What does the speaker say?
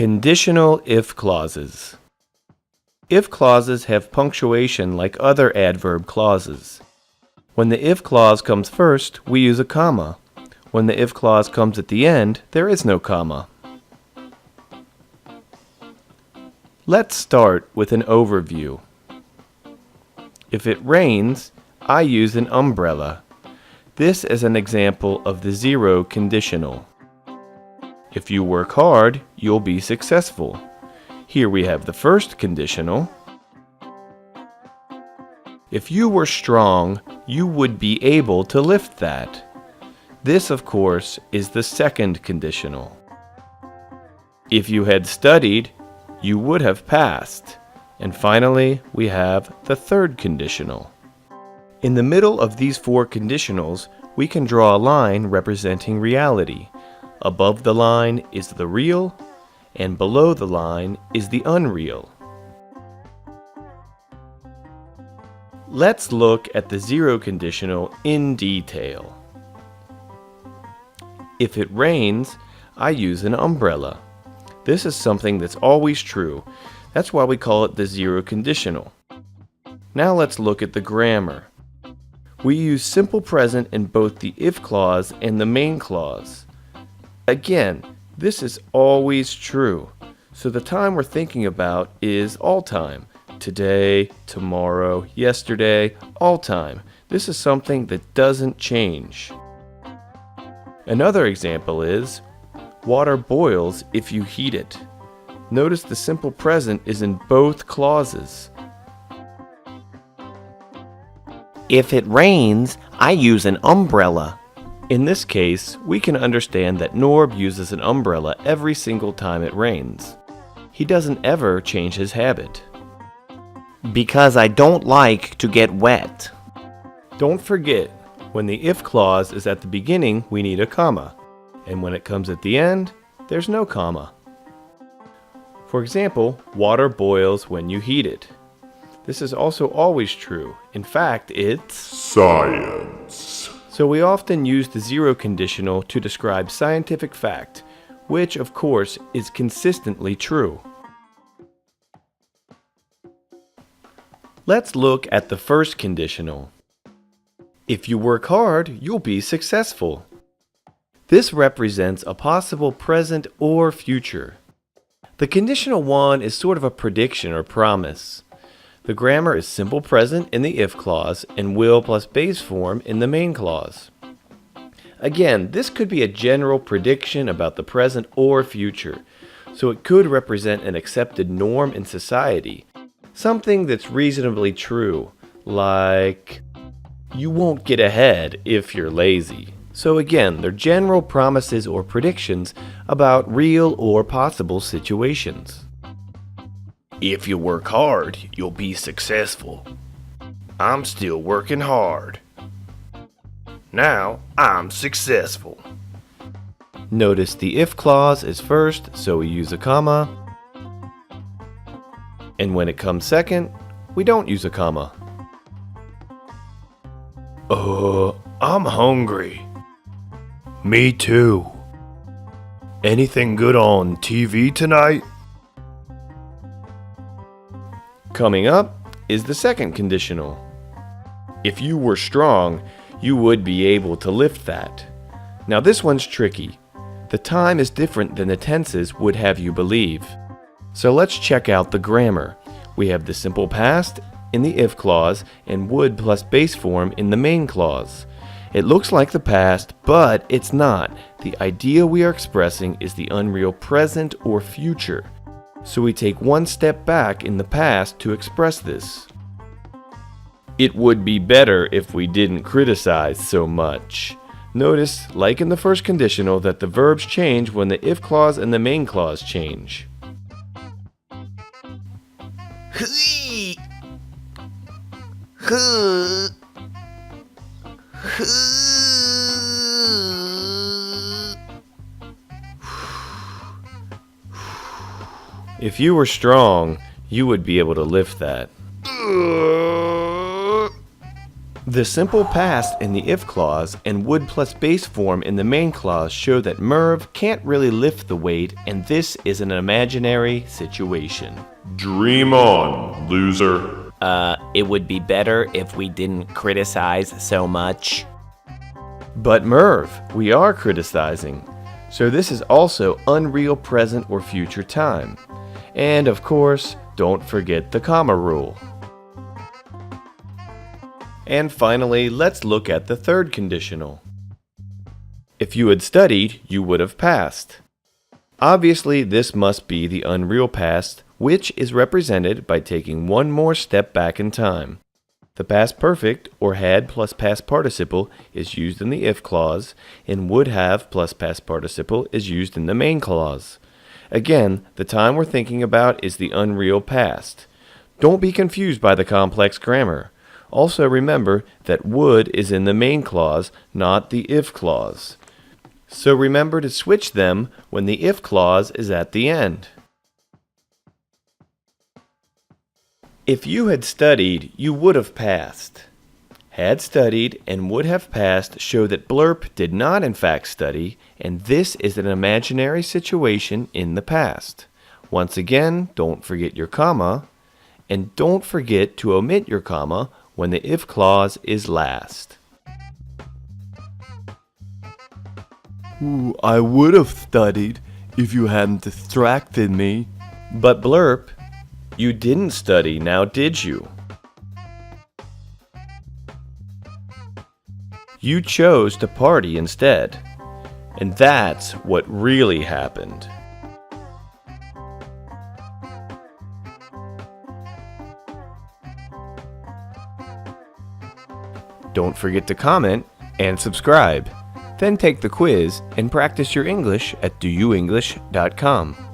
Conditional if clauses. If clauses have punctuation like other adverb clauses. When the if clause comes first, we use a comma. When the if clause comes at the end, there is no comma. Let's start with an overview. If it rains, I use an umbrella. This is an example of the zero conditional. If you work hard, you'll be successful. Here we have the first conditional. If you were strong, you would be able to lift that. This, of course, is the second conditional. If you had studied, you would have passed. And finally, we have the third conditional. In the middle of these four conditionals, we can draw a line representing reality. Above the line is the real, and below the line is the unreal. Let's look at the zero conditional in detail. If it rains, I use an umbrella. This is something that's always true. That's why we call it the zero conditional. Now let's look at the grammar. We use simple present in both the if clause and the main clause. Again, this is always true. So the time we're thinking about is all time. Today, tomorrow, yesterday, all time. This is something that doesn't change. Another example is, water boils if you heat it. Notice the simple present is in both clauses. If it rains, I use an umbrella. In this case, we can understand that Norb uses an umbrella every single time it rains. He doesn't ever change his habit. Because I don't like to get wet. Don't forget, when the if clause is at the beginning, we need a comma. And when it comes at the end, there's no comma. For example, water boils when you heat it. This is also always true. In fact, it's science. So we often use the zero conditional to describe scientific fact, which of course is consistently true. Let's look at the first conditional. If you work hard, you'll be successful. This represents a possible present or future. The conditional one is sort of a prediction or promise. The grammar is simple present in the if clause and will plus base form in the main clause. Again, this could be a general prediction about the present or future, so it could represent an accepted norm in society, something that's reasonably true, like, you won't get ahead if you're lazy. So again, they're general promises or predictions about real or possible situations. If you work hard, you'll be successful. I'm still working hard. Now I'm successful. Notice the if clause is first, so we use a comma. And when it comes second, we don't use a comma. I'm hungry. Me too. Anything good on TV tonight? Coming up is the second conditional. If you were strong, you would be able to lift that. Now this one's tricky. The time is different than the tenses would have you believe. So let's check out the grammar. We have the simple past in the if clause and would plus base form in the main clause. It looks like the past, but it's not. The idea we are expressing is the unreal present or future. So we take one step back in the past to express this. It would be better if we didn't criticize so much. Notice, like in the first conditional, that the verbs change when the if clause and the main clause change. If you were strong, you would be able to lift that. The simple past in the if clause and would plus base form in the main clause show that Merv can't really lift the weight, and this is an imaginary situation. Dream on, loser. It would be better if we didn't criticize so much. But Merv, we are criticizing. So this is also unreal present or future time. And of course, don't forget the comma rule. And finally, let's look at the third conditional. If you had studied, you would have passed. Obviously, this must be the unreal past, which is represented by taking one more step back in time. The past perfect, or had plus past participle, is used in the if clause, and would have plus past participle is used in the main clause. Again, the time we're thinking about is the unreal past. Don't be confused by the complex grammar. Also remember that would is in the main clause, not the if clause. So remember to switch them when the if clause is at the end. If you had studied, you would have passed. Had studied and would have passed show that Blurp did not in fact study, and this is an imaginary situation in the past. Once again, don't forget your comma, and don't forget to omit your comma when the if clause is last. I would have studied if you hadn't distracted me. But Blurp, you didn't study, now did you? You chose to party instead. And that's what really happened. Don't forget to comment and subscribe. Then take the quiz and practice your English at doyouenglish.com.